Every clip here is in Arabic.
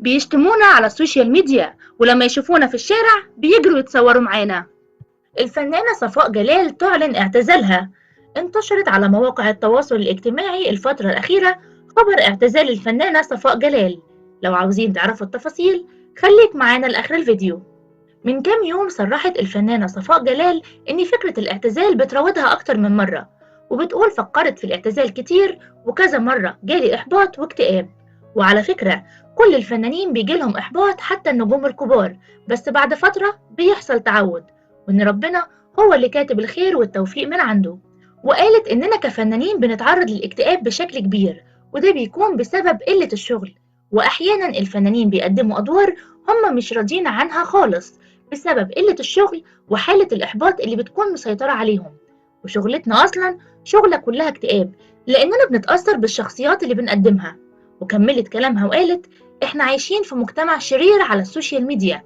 بيشتمونا على السوشيال ميديا، ولما يشوفونا في الشارع بيجروا يتصوروا معانا. الفنانة صفاء جلال تعلن اعتزالها. انتشرت على مواقع التواصل الاجتماعي الفترة الأخيرة خبر اعتزال الفنانة صفاء جلال. لو عاوزين تعرفوا التفاصيل خليك معانا لآخر الفيديو. من كام يوم صرحت الفنانة صفاء جلال إن فكرة الاعتزال بتراودها أكتر من مرة، وبتقول فكرت في الاعتزال كتير وكذا مرة جالي إحباط واكتئاب. وعلى فكرة كل الفنانين بيجيلهم إحباط حتى النجوم الكبار، بس بعد فترة بيحصل تعود، وإن ربنا هو اللي كاتب الخير والتوفيق من عنده. وقالت إننا كفنانين بنتعرض للاكتئاب بشكل كبير، وده بيكون بسبب قلة الشغل، وأحيانا الفنانين بيقدموا أدوار هم مش راضيين عنها خالص بسبب قلة الشغل وحالة الإحباط اللي بتكون مسيطرة عليهم. وشغلتنا أصلا شغلة كلها اكتئاب، لأننا بنتأثر بالشخصيات اللي بنقدمها. وكملت كلامها وقالت: إحنا عايشين في مجتمع شرير على السوشيال ميديا،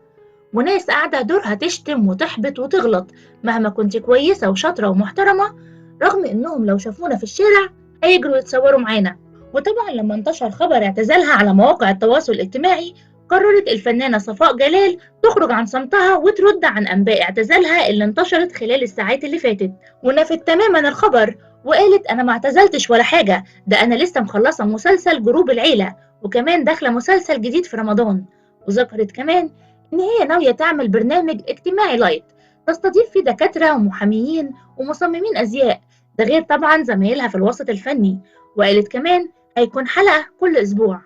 وناس قاعدة دورها تشتم وتحبط وتغلط مهما كنت كويسة وشاطرة ومحترمة، رغم إنهم لو شافونا في الشارع هيجروا يتصوروا معانا. وطبعا لما انتشر خبر اعتزالها على مواقع التواصل الاجتماعي، قررت الفنانة صفاء جلال تخرج عن صمتها وترد عن أنباء اعتزالها اللي انتشرت خلال الساعات اللي فاتت، ونفت تماما الخبر. وقالت: أنا ما اعتزلتش ولا حاجة، ده أنا لسه مخلصة مسلسل جروب العيلة، وكمان داخلة مسلسل جديد في رمضان. وذكرت كمان إن هي ناوية تعمل برنامج اجتماعي لايت تستضيف فيه دكاترة ومحاميين ومصممين أزياء، ده غير طبعا زمايلها في الوسط الفني. وقالت كمان هيكون حلقة كل أسبوع.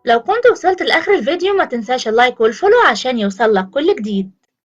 لو كنت وصلت لآخر الفيديو ما تنساش اللايك والفولو عشان يوصلك كل جديد.